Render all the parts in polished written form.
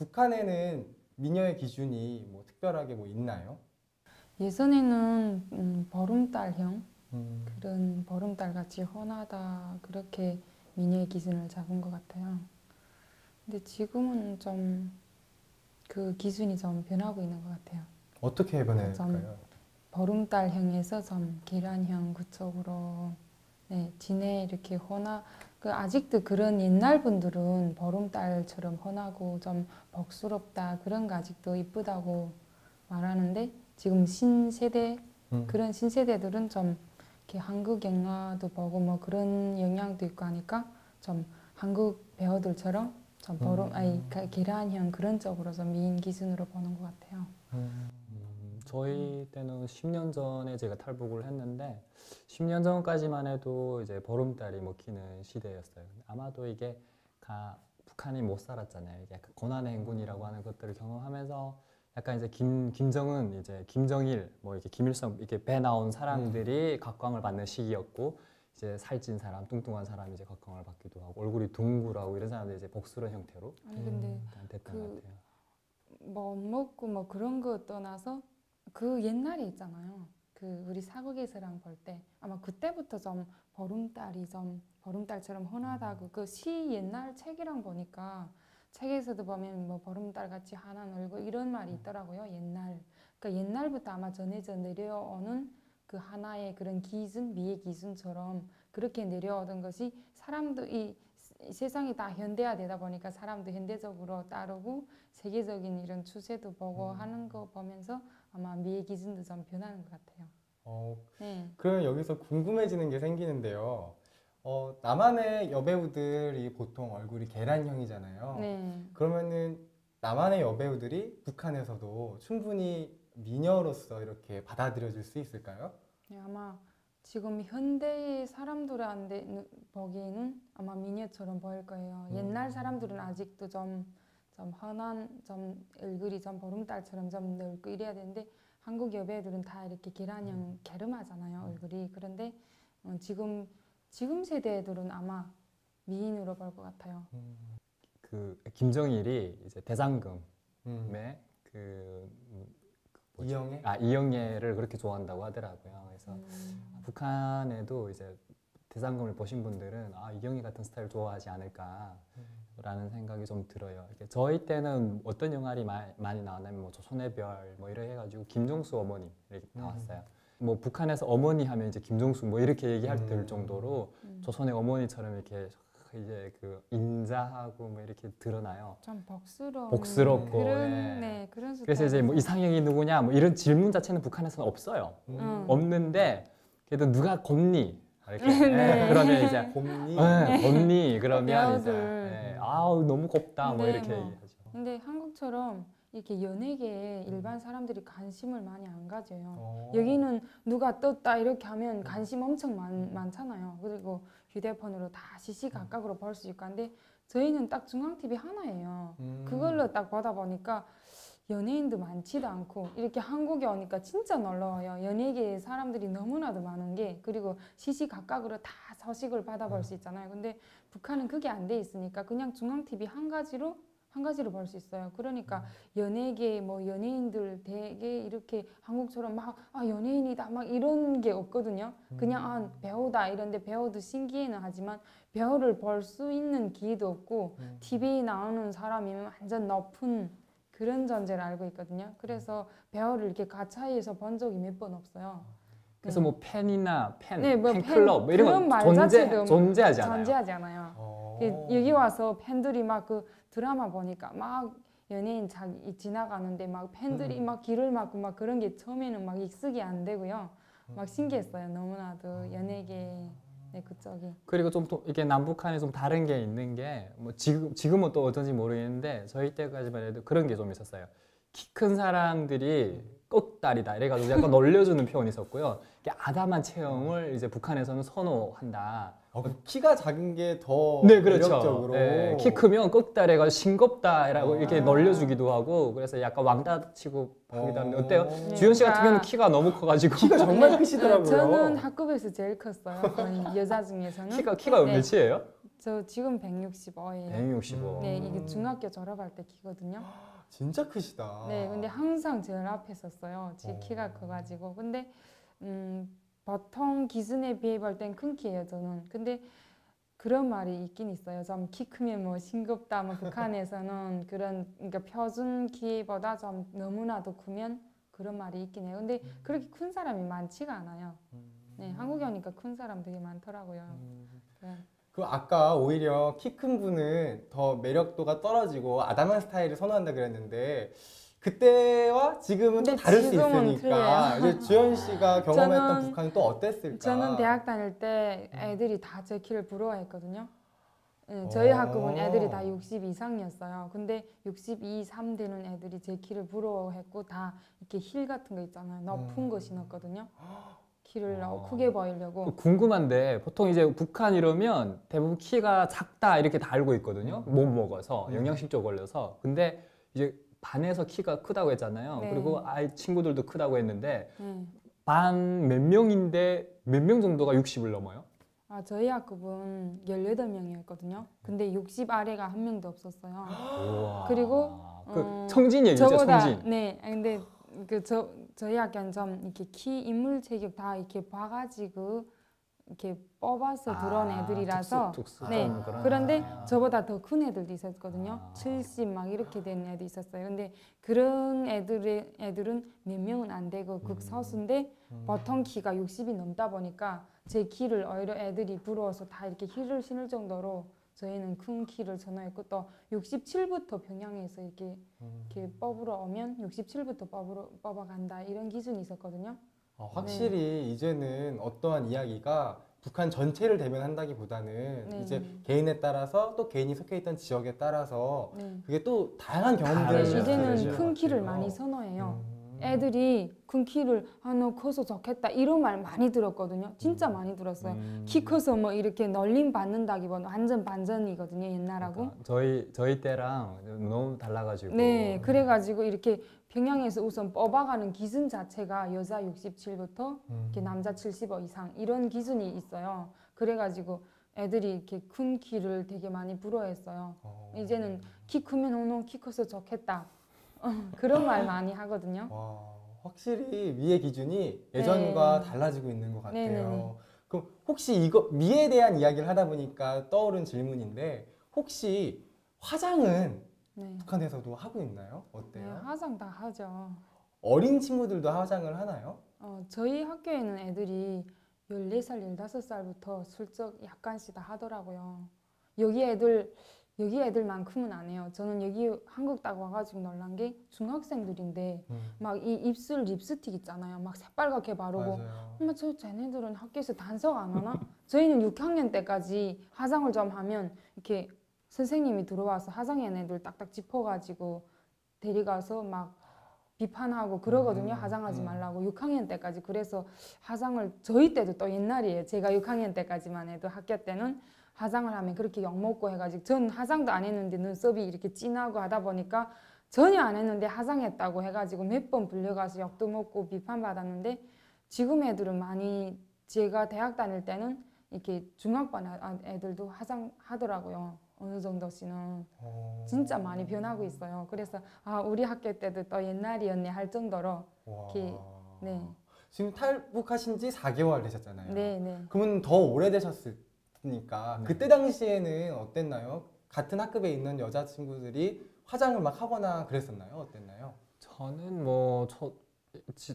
북한에는 미녀의 기준이 뭐 특별하게 뭐 있나요? 예전에는 보름달형 그런 보름달 같이 훤하다 그렇게 미녀의 기준을 잡은 것 같아요. 근데 지금은 좀 그 기준이 좀 변하고 있는 것 같아요. 어떻게 변할까요? 보름달형에서 좀 계란형 그쪽으로 네, 진해 이렇게 그 아직도 그런 옛날 분들은 보름달처럼 훤하고 좀 복스럽다 그런 거 아직도 이쁘다고 말하는데 지금 신세대 그런 신세대들은 좀 이렇게 한국 영화도 보고 뭐 그런 영향도 있고 하니까 좀 한국 배우들처럼 좀 계란형 그런 쪽으로 좀 미인 기준으로 보는 것 같아요. 저희 때는 10년 전에 제가 탈북을 했는데 10년 전까지만 해도 이제 보름달이 먹히는 시대였어요. 아마도 이게 북한이 못 살았잖아요. 이게 약간 고난의 행군이라고 하는 것들을 경험하면서 약간 이제 김정은, 이제 김정일, 뭐 이렇게 김일성 이렇게 배 나온 사람들이 각광을 받는 시기였고 이제 살찐 사람, 뚱뚱한 사람이 이제 각광을 받기도 하고 얼굴이 둥글하고 이런 사람들이 이제 복스러운 형태로 아니 근데 됐던 것 같아요. 못 먹고 뭐 그런 거 떠나서 그 옛날에 있잖아요. 그 우리 사극에서랑 볼 때 아마 그때부터 좀 보름달이 좀 보름달처럼 훤하다고 그 시 옛날 책이랑 보니까 책에서도 보면 뭐 보름달 같이 환한 얼굴 이런 말이 있더라고요. 옛날 그러니까 옛날부터 아마 전해져 내려오는 그 하나의 그런 기준 미의 기준처럼 그렇게 내려오던 것이 사람도 이 세상이 다 현대화되다 보니까 사람도 현대적으로 따르고 세계적인 이런 추세도 보고 하는 거 보면서 아마 미의 기준도 좀 변하는 것 같아요. 네. 그러면 여기서 궁금해지는 게 생기는데요. 남한의 여배우들이 보통 얼굴이 계란형이잖아요. 네. 그러면은 남한의 여배우들이 북한에서도 충분히 미녀로서 이렇게 받아들여질 수 있을까요? 네, 아마 지금 현대의 사람들한테 보기에는 아마 미녀처럼 보일 거예요. 옛날 사람들은 아직도 좀 환한, 좀 얼굴이 좀 보름달처럼 좀 넓고 이래야 되는데 한국 여배우들은 다 이렇게 계란형 갸름하잖아요, 얼굴이. 그런데 지금 세대 애들은 아마 미인으로 볼 것 같아요. 그 김정일이 이제 대장금의 이영애? 이영애를 그렇게 좋아한다고 하더라고요. 그래서 북한에도 이제 대장금을 보신 분들은 이영애 같은 스타일 좋아하지 않을까라는 생각이 좀 들어요. 이렇게 저희 때는 어떤 영화들이 많이 나왔냐면 뭐 조선의 별 뭐 이렇게 해가지고 김종수 어머니 이렇게 나왔어요. 뭐 북한에서 어머니 하면 이제 김종수 뭐 이렇게 얘기할 될 정도로 조선의 어머니처럼 이렇게 이제 그 인자하고 뭐 이렇게 드러나요. 좀 복스럽고 그런 그런 스타일. 그래서 이제 뭐 이상형이 누구냐 뭐 이런 질문 자체는 북한에서는 없어요. 없는데 그래도 누가 곱니 이렇게 그러면 이제 곰니? 곱니 그러면 이제 배우들. 아우 너무 곱다 뭐 네, 이렇게 뭐. 얘기하죠. 근데 한국처럼 이렇게 연예계에 일반 사람들이 관심을 많이 안 가져요. 여기는 누가 떴다 이렇게 하면 관심 엄청 많잖아요. 그리고 휴대폰으로 다 시시각각으로 볼 수 있고 한데 저희는 딱 중앙TV 하나예요. 그걸로 딱 보다 보니까 연예인도 많지도 않고 이렇게 한국에 오니까 진짜 놀라워요. 연예계 사람들이 너무나도 많은 게 그리고 시시각각으로 다 소식을 받아볼 수 있잖아요. 근데 북한은 그게 안 돼 있으니까 그냥 중앙TV 한 가지로 볼 수 있어요. 그러니까 연예계 뭐 연예인들 되게 이렇게 한국처럼 막 연예인이다 막 이런 게 없거든요. 그냥 배우다 이런데 배우도 신기해는 하지만 배우를 볼 수 있는 기회도 없고 TV에 나오는 사람이면 완전 높은 그런 존재를 알고 있거든요. 그래서 배우를 이렇게 가차이에서 본 적이 몇 번 없어요. 그래서 뭐 팬이나 뭐 팬클럽 뭐 이런 그런 말 건 자체도 존재하지 않아요. 존재하지 않아요. 여기 와서 팬들이 막 그 드라마 보니까 막 연예인 지나가는데 막 팬들이 막 길을 막고 막 그런 게 처음에는 막 익숙이 안 되고요. 막 신기했어요. 너무나도 연예계 그쪽이. 그리고 좀 또 이게 남북한이 좀 다른 게 있는 게 뭐 지금은 또 어떤지 모르겠는데 저희 때까지만 해도 그런 게 좀 있었어요. 키 큰 사람들이 꺽다리다 이래가지고 약간 놀려주는 표현이 있었고요. 아담한 체형을 이제 북한에서는 선호한다. 키가 작은 게 더 네, 그렇죠. 매력적으로. 네, 키 크면 꺽다리가 싱겁다라고 이렇게 놀려주기도 하고 그래서 약간 왕따 치고 하기도 하는데 어때요? 주현 씨 같은 경우는 키가 너무 커가지고 키가 정말 크시더라고요. 저는 학급에서 제일 컸어요. 거의 여자 중에서는. 키가 몇이에요? 저 지금 165예요. 165. 네, 이게 중학교 졸업할 때 키거든요. 진짜 크시다. 네, 근데 항상 제일 앞에 섰어요. 제 어. 키가 커가지고. 근데 보통 기준에 비해 볼 땐 큰 키예요, 저는. 근데 그런 말이 있긴 있어요. 좀 키 크면 뭐 싱겁다. 뭐 북한에서는 그런 그러니까 표준 키보다 좀 너무나도 크면 그런 말이 있긴 해요. 근데 그렇게 큰 사람이 많지가 않아요. 네, 한국에 오니까 큰 사람 되게 많더라고요. 네. 그 아까 오히려 키 큰 분은 더 매력도가 떨어지고 아담한 스타일을 선호한다 그랬는데 그때와 지금은 또 근데 다를 수 지금은 있으니까 이제 주연 씨가 경험했던 저는- 북한이 또 어땠을까? 저는 대학 다닐 때 애들이 다 제 키를 부러워했거든요. 네, 저희 학급은 애들이 다 60 이상이었어요. 근데 62, 3 되는 애들이 제 키를 부러워했고 다 이렇게 힐 같은 거 있잖아요. 높은 거 신었거든요. 키를 와. 크게 보이려고. 그 궁금한데 보통 이제 북한 이러면 대부분 키가 작다 이렇게 다 알고 있거든요. 못 먹어서 영양실조 걸려서. 근데 이제 반에서 키가 크다고 했잖아요. 네. 그리고 아이 친구들도 크다고 했는데 네. 반 몇 명인데 몇 명 정도가 60을 넘어요? 아, 저희 학급은 18명이었거든요. 근데 60 아래가 한 명도 없었어요. 우와. 그리고 그 청진 얘기죠, 저보다 청진. 네, 근데 저희 학교는 좀 이렇게 키 인물 체격 다 이렇게 봐가지고 이렇게 뽑아서 들어온 애들이라서 특수 네, 좀 그런. 그런데 저보다 더 큰 애들도 있었거든요. 아. 70 막 이렇게 된 애도 있었어요. 근데 그런 애들은 몇 명은 안 되고 극소수인데 보통 키가 60이 넘다 보니까 제 키를 오히려 애들이 부러워서 다 이렇게 힐을 신을 정도로 저희는 큰 키를 선호했고 또 67부터 평양에서 이렇게 뽑으러 오면 67부터 뽑아간다 이런 기준이 있었거든요. 확실히 이제는 어떠한 이야기가 북한 전체를 대변한다기보다는 네. 이제 개인에 따라서 또 개인이 속해 있던 지역에 따라서 네. 그게 또 다양한 경험들을 다르죠. 이제는 그러죠. 큰 키를 같아요. 많이 선호해요. 음. 애들이 큰 키를 너 커서 좋겠다 이런 말 많이 들었거든요. 진짜 많이 들었어요. 키 커서 뭐 이렇게 놀림 받는다기보다 완전 반전이거든요. 옛날하고. 그러니까 저희 때랑 너무 달라가지고. 네, 그래가지고 이렇게 평양에서 우선 뽑아가는 기준 자체가 여자 67부터 이렇게 남자 75 이상 이런 기준이 있어요. 그래가지고 애들이 이렇게 큰 키를 되게 많이 부러워했어요. 이제는 키 크면 너 키 커서 좋겠다. 그런 말 많이 하거든요. 와, 확실히 미의 기준이 예전과 네. 달라지고 있는 것 같아요. 네네네. 그럼 혹시 이거 미에 대한 이야기를 하다 보니까 떠오른 질문인데 혹시 화장은 네. 북한에서도 하고 있나요? 네, 어때요? 화장 다 하죠. 어린 친구들도 화장을 하나요? 저희 학교에는 애들이 14살, 15살부터 슬쩍 약간씩 다 하더라고요. 여기 애들만큼은 안 해요. 저는 여기 한국 딱 와가지고 놀란 게 중학생들인데 막 이 입술 립스틱 있잖아요. 막 새빨갛게 바르고 맞아요. 엄마 쟤네들은 학교에서 단속 안 하나? 저희는 6학년 때까지 화장을 좀 하면 이렇게 선생님이 들어와서 화장한 애들 딱딱 짚어가지고 데려가서 막 비판하고 그러거든요. 화장하지 말라고 6학년 때까지. 그래서 화장을 저희 때도 또 옛날이에요. 제가 6학년 때까지만 해도 학교 때는 화장을 하면 그렇게 욕먹고 해가지고 전 화장도 안 했는데 눈썹이 이렇게 진하고 하다 보니까 전혀 안 했는데 화장했다고 해가지고 몇 번 불려가서 욕도 먹고 비판받았는데 지금 애들은 많이 제가 대학 다닐 때는 이렇게 중학반 애들도 화장하더라고요. 어느 정도씩은 진짜 많이 변하고 있어요. 그래서 우리 학교 때도 또 옛날이었네 할 정도로 이렇게 네. 지금 탈북하신 지 4개월 되셨잖아요. 네, 네. 그러면 더 오래되셨으니까 그때 당시에는 어땠나요? 같은 학급에 있는 여자친구들이 화장을 막 하거나 그랬었나요? 어땠나요? 저는 뭐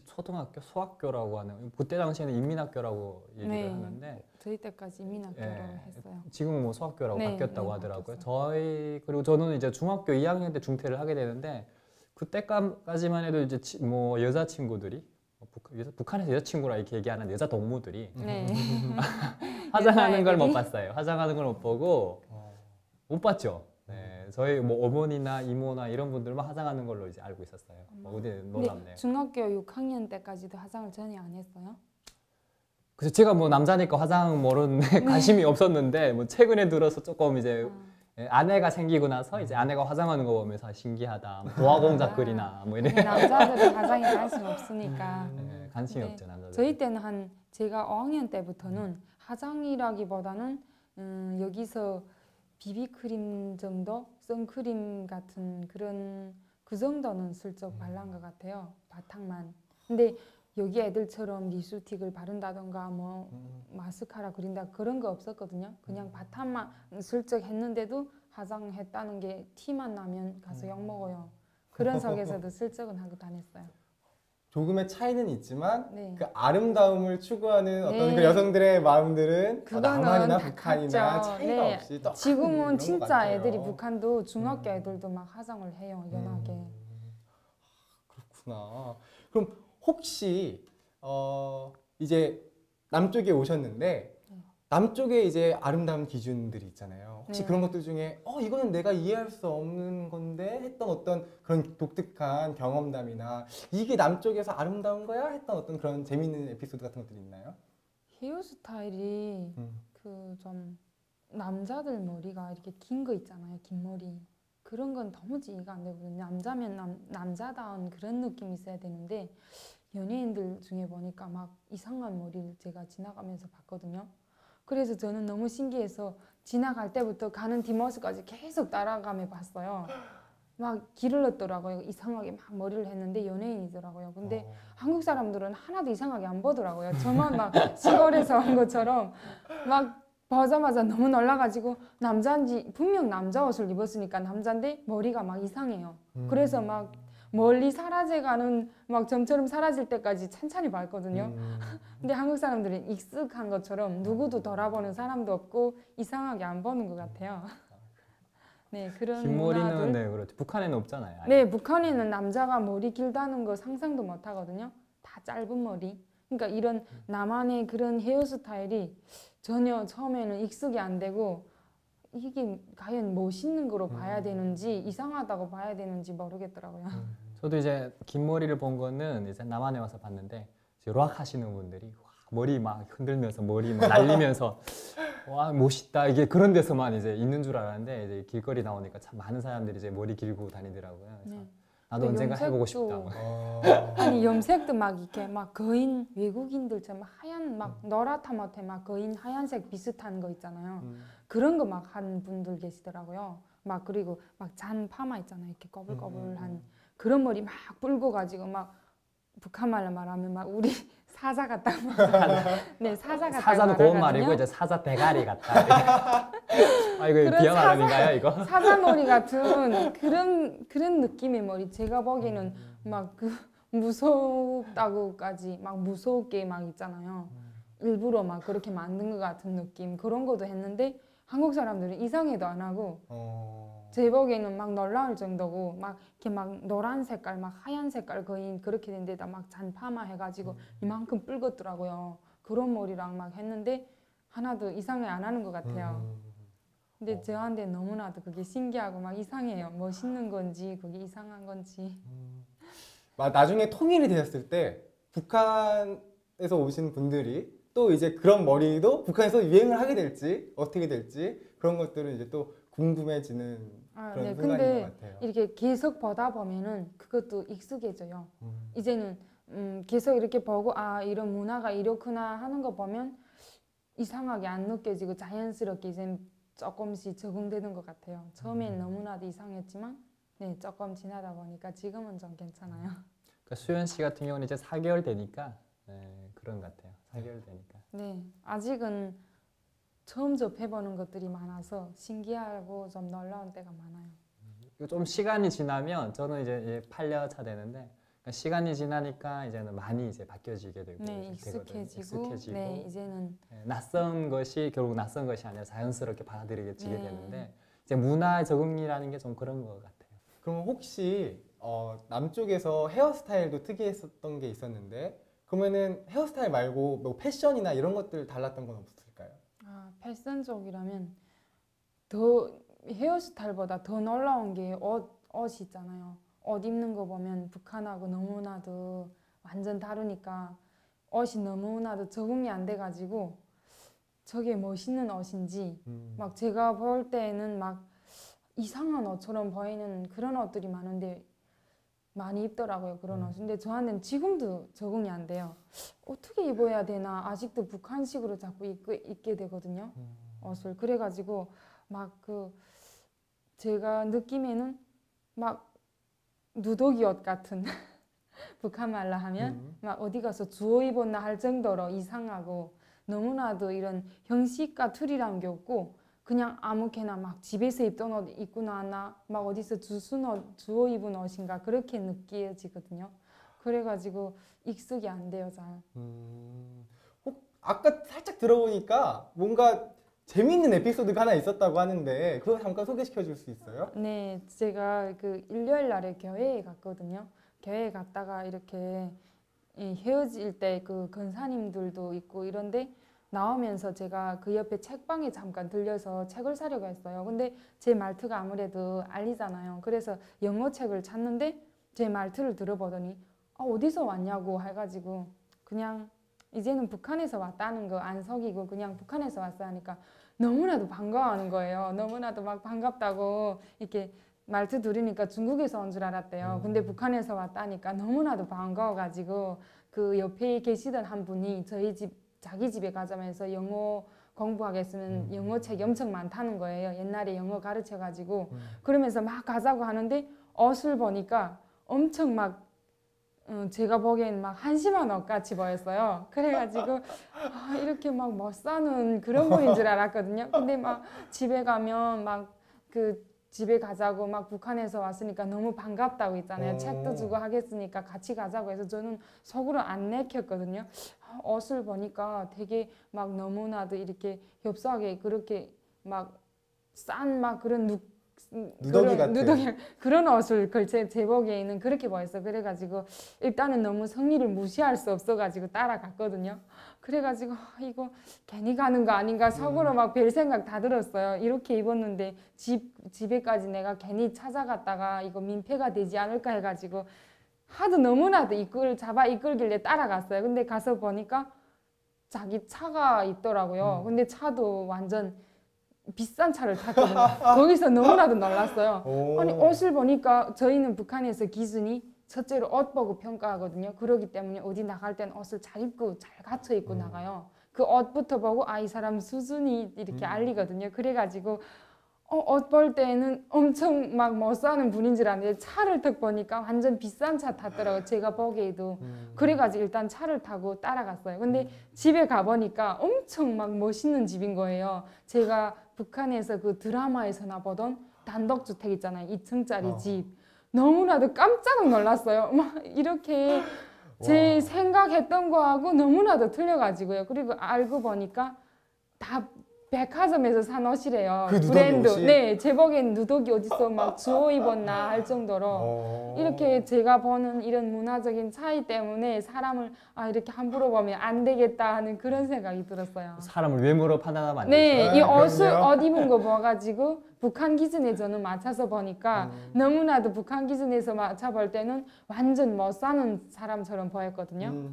초등학교 소학교라고 하는 그때 당시에는 인민학교라고 얘기를 네. 하는데 저희 때까지 인민학교로 예, 했어요. 지금은 뭐 소학교라고 네, 바뀌었다고 네, 하더라고요. 그리고 저는 이제 중학교 2학년 때 중퇴를 하게 되는데 그때까지만 해도 이제 뭐 여자친구들이 북한에서 여자친구라 이렇게 얘기하는 여자 동무들이 네. 화장하는 걸 못 여자애들이? 봤어요. 화장하는 걸 못 보고 못 봤죠. 네, 저희 뭐 어머니나 이모나 이런 분들만 화장하는 걸로 이제 알고 있었어요. 어디 근데 놀랍네요. 중학교 6학년 때까지도 화장을 전혀 안 했어요? 그래서 제가 뭐 남자니까 화장 모르는데 관심이 없었는데 뭐 최근에 들어서 조금 이제 아내가 생기고 나서 이제 아내가 화장하는 거 보면서 신기하다. 뭐 도화공작 그리나 뭐 이래. 근데 남자들은 화장에 관심 없으니까. 네, 관심이 네. 없죠 남자들. 저희 때는 제가 5학년 때부터는 화장이라기보다는 여기서 비비크림 정도, 선크림 같은 그런 그 정도는 슬쩍 발란 것 같아요. 바탕만. 근데 여기 애들처럼 립스틱을 바른다던가 뭐 마스카라 그린다 그런 거 없었거든요. 그냥 바탕만 슬쩍 했는데도 화장했다는 게 티만 나면 가서 욕 먹어요. 그런 속에서도 슬쩍은 하고 다녔어요. 조금의 차이는 있지만 네. 그 아름다움을 추구하는 어떤 네. 그 여성들의 마음들은 그거는 남한이나 다 북한이나 같죠. 차이가 네. 없이 똑같은 지금은 그런 것 진짜 같아요. 애들이 북한도 중학교 애들도 막 화장을 해요. 연하게. 그렇구나. 그럼 혹시 이제 남쪽에 오셨는데 남쪽에 이제 아름다운 기준들이 있잖아요. 혹시 네. 그런 것들 중에 이거는 내가 이해할 수 없는 건데 했던 어떤 그런 독특한 경험담이나 이게 남쪽에서 아름다운 거야 했던 어떤 그런 재미있는 에피소드 같은 것들이 있나요? 헤어스타일이 그 좀 남자들 머리가 이렇게 긴 거 있잖아요. 긴 머리. 그런 건 도무지 이해가 안 되거든요. 남자면 남자다운 그런 느낌이 있어야 되는데 연예인들 중에 보니까 막 이상한 머리를 제가 지나가면서 봤거든요. 그래서 저는 너무 신기해서 지나갈 때부터 가는 뒷모습까지 계속 따라가며 봤어요. 막 길을 얻더라고요. 이상하게 막 머리를 했는데 연예인이더라고요. 근데 한국 사람들은 하나도 이상하게 안 보더라고요. 저만 막 시골에서 온 것처럼 막 보자마자 너무 놀라가지고 남자인지 분명 남자 옷을 입었으니까 남자인데 머리가 막 이상해요. 그래서 막 멀리 사라져가는 막 점처럼 사라질 때까지 찬찬히 봤거든요. 근데 한국 사람들은 익숙한 것처럼 누구도 돌아보는 사람도 없고 이상하게 안 보는 것 같아요. 네, 그런 긴 머리는 문화들. 네, 그렇죠. 북한에는 없잖아요. 아예. 네, 북한에는 남자가 머리 길다는 거 상상도 못 하거든요. 다 짧은 머리. 그러니까 이런 나만의 그런 헤어스타일이 전혀 처음에는 익숙이 안 되고 이게 과연 멋있는 거로 봐야 되는지 이상하다고 봐야 되는지 모르겠더라고요. 저도 이제 긴 머리를 본 거는 이제 남한에 와서 봤는데 이제 락 하시는 분들이 와, 머리 막 흔들면서 머리 막 날리면서 와 멋있다 이게 그런 데서만 이제 있는 줄 알았는데 이제 길거리 나오니까 참 많은 사람들이 이제 머리 길고 다니더라고요. 그래서 네. 나도 언젠가 해보고 싶다. 염색도 아니 염색도 막 이렇게 막 거인 외국인들처럼 하얀 막 노랗다못해 막 거인 하얀색 비슷한 거 있잖아요. 그런 거 막 한 분들 계시더라고요. 막 그리고 막 잔 파마 있잖아요. 이렇게 꼬불꼬불한 그런 머리 막 뿔고 가지고 막 북한 말로 말하면 막 우리 사자 같다고 네 사자 같다고 사자는 고운 말하거든요. 말이고 이제 사자 대가리 같다. 아 이거 그런 비하 발언인가요 이거? 사자머리 같은 그런 느낌의 머리. 제가 보기에는 막 그 무섭다고까지 막 무섭게 막 있잖아요. 일부러 막 그렇게 만든 것 같은 느낌 그런 것도 했는데 한국 사람들은 이상해도 안 하고 제 보기에는 막 놀라울 정도고 막 이렇게 막 노란 색깔 막 하얀 색깔 거의 그렇게 된 데다 막 잔파마 해가지고 이만큼 붉었더라고요. 그런 머리랑 막 했는데 하나도 이상해 안 하는 것 같아요. 근데 저한테 너무나도 그게 신기하고 막 이상해요. 멋있는 건지 그게 이상한 건지. 나중에 통일이 되었을 때 북한에서 오신 분들이 또 이제 그런 머리도 북한에서 유행을 하게 될지 어떻게 될지 그런 것들은 이제 또 궁금해지는 그런 네. 순간인 근데 것 같아요. 이렇게 계속 보다 보면은 그것도 익숙해져요. 이제는 계속 이렇게 보고 아 이런 문화가 이렇구나 하는 거 보면 이상하게 안 느껴지고 자연스럽게 이제 조금씩 적응되는 것 같아요. 처음엔 너무나도 이상했지만 네 조금 지나다 보니까 지금은 좀 괜찮아요. 그러니까 수연 씨 같은 경우는 이제 4개월 되니까 네, 그런 것 같아요. 4개월 되니까. 네 아직은 처음 접해보는 것들이 많아서 신기하고 좀 놀라운 때가 많아요. 좀 시간이 지나면 저는 이제 8년 차 되는데 그러니까 시간이 지나니까 이제는 많이 이제 바뀌어지게 되고 네 되거든요. 익숙해지고 네 이제는 네, 낯선 것이 결국 낯선 것이 아니라 자연스럽게 받아들여지게 네. 되는데 이제 문화 적응이라는 게 좀 그런 것 같아요. 그럼 혹시 남쪽에서 헤어스타일도 특이했었던 게 있었는데 그러면은 헤어스타일 말고 뭐 패션이나 이런 것들 달랐던 건 없었을까요? 아 패션 쪽이라면 더 헤어스타일보다 더 놀라운 게 옷이 있잖아요. 옷 입는 거 보면 북한하고 너무나도 완전 다르니까 옷이 너무나도 적응이 안 돼가지고 저게 멋있는 옷인지 막 제가 볼 때는 막 이상한 옷처럼 보이는 그런 옷들이 많은데 많이 입더라고요 그런 옷. 근데 저한테는 지금도 적응이 안 돼요. 어떻게 입어야 되나 아직도 북한식으로 자꾸 입게 되거든요 옷을. 그래가지고 막 제가 느낌에는 막 누더기 옷 같은 북한 말로 하면 막 어디 가서 주워 입었나 할 정도로 이상하고 너무나도 이런 형식과 틀이란 게 없고 그냥 아무렇게나 막 집에서 입던 옷 입고 나왔나 막 어디서 주워 입은 옷인가 그렇게 느껴지거든요. 그래가지고 익숙이 안 돼요, 잘. 아까 살짝 들어보니까 뭔가 재미있는 에피소드가 하나 있었다고 하는데 그거 잠깐 소개시켜 줄 수 있어요? 네, 제가 일요일 날에 교회에 갔거든요. 교회에 갔다가 이렇게 헤어질 때 권사님들도 있고 이런데 나오면서 제가 그 옆에 책방에 잠깐 들려서 책을 사려고 했어요. 근데 제 말투가 아무래도 알리잖아요. 그래서 영어 책을 찾는데 제 말투를 들어보더니 어디서 왔냐고 해가지고 그냥 이제는 북한에서 왔다는 거 안 속이고 그냥 북한에서 왔어 하니까 너무나도 반가워하는 거예요. 너무나도 막 반갑다고 이렇게 말투 들으니까 중국에서 온 줄 알았대요. 근데 북한에서 왔다니까 너무나도 반가워가지고 그 옆에 계시던 한 분이 자기 집에 가자면서 영어 공부하겠으면 영어 책이 엄청 많다는 거예요. 옛날에 영어 가르쳐가지고 그러면서 막 가자고 하는데 옷을 보니까 엄청 막 제가 보기엔 막 한심한 옷 같이 보였어요. 그래가지고 이렇게 막 못 사는 그런 분인 줄 알았거든요. 근데 막 집에 가면 막 집에 가자고 막 북한에서 왔으니까 너무 반갑다고 있잖아요. 책도 주고 하겠으니까 같이 가자고 해서 저는 속으로 안 내켰거든요. 옷을 보니까 되게 막 너무나도 이렇게 협소하게 그렇게 막 싼 막 그런 누더기 같은 그런 옷을 제 보기에는 그렇게 보였어. 그래가지고 일단은 너무 성의를 무시할 수 없어가지고 따라갔거든요. 그래가지고 이거 괜히 가는 거 아닌가 속으로 막 별 생각 다 들었어요. 이렇게 입었는데 집에까지 내가 괜히 찾아갔다가 이거 민폐가 되지 않을까 해가지고 하도 너무나도 이끌길래 따라갔어요. 근데 가서 보니까 자기 차가 있더라고요. 근데 차도 완전 비싼 차를 탔거든요. 거기서 너무나도 놀랐어요. 아니 옷을 보니까 저희는 북한에서 기준이 첫째로 옷 보고 평가하거든요. 그러기 때문에 어디 나갈 땐 옷을 잘 입고 잘 갖춰 입고 나가요. 그 옷부터 보고 이 사람 수준이 이렇게 알리거든요. 그래가지고 옷 볼 때는 엄청 막 못 사는 분인 줄 알았는데 차를 딱 보니까 완전 비싼 차 탔더라고요. 제가 보기에도. 그래가지고 일단 차를 타고 따라갔어요. 근데 집에 가보니까 엄청 막 멋있는 집인 거예요. 제가 북한에서 그 드라마에서나 보던 단독주택 있잖아요. 2층짜리 집. 너무나도 깜짝 놀랐어요. 막 이렇게 제 생각했던 거하고 너무나도 틀려가지고요. 그리고 알고 보니까 다 백화점에서 산 옷이래요. 그 누더기 브랜드. 옷이? 네, 제 보기엔 누더기 어디서 막 주워 입었나 할 정도로 이렇게 제가 보는 이런 문화적인 차이 때문에 사람을 이렇게 함부로 보면 안 되겠다 하는 그런 생각이 들었어요. 사람을 외모로 판단하면 안 네, 되죠. 이 옷을 그럼요. 옷 입은 거 봐가지고 북한 기준에 저는 맞춰서 보니까 너무나도 북한 기준에서 맞춰 볼 때는 완전 못 사는 사람처럼 보였거든요.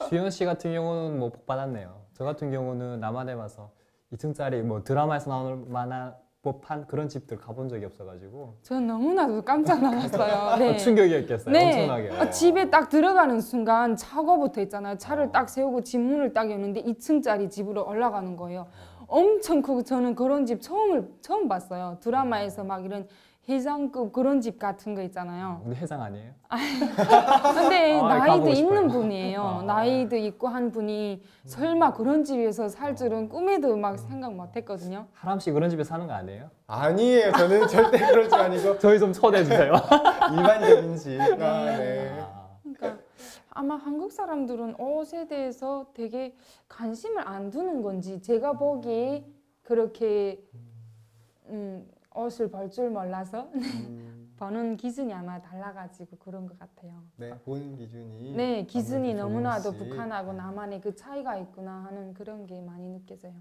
주현 씨 같은 경우는 뭐 복 받았네요. 저 같은 경우는 남한에 와서 2층짜리 뭐 드라마에서 나올 만한 법한 그런 집들 가본 적이 없어가지고 저는 너무나도 깜짝 놀랐어요. 네. 충격이었겠어요. 네. 엄청나게. 집에 딱 들어가는 순간 차고부터 있잖아요. 차를 딱 세우고 집 문을 딱 여는데 2층짜리 집으로 올라가는 거예요. 엄청 크고 저는 그런 집 처음 봤어요. 드라마에서 막 이런 회장급 그런 집 같은 거 있잖아요. 근데 해상 아니에요? 근데 나이도 가보고 싶어요. 있는 분이에요. 나이도 있고 한 분이 설마 그런 집에서 살 줄은 꿈에도 막 생각 못 했거든요. 하람 씨 그런 집에 사는 거 아니에요? 아니에요. 저는 절대 그럴 줄 아니고 저희 좀 초대해 주세요. 일반적인 집. 네. 그러니까 아마 한국 사람들은 옷에 대해서 되게 관심을 안 두는 건지 제가 보기에 그렇게 옷을 볼 줄 몰라서 보는 기준이 아마 달라가지고 그런 것 같아요. 네, 보는 기준이. 네, 기준이 아무래도 너무나도 조금씩. 북한하고 남한의 그 차이가 있구나 하는 그런 게 많이 느껴져요.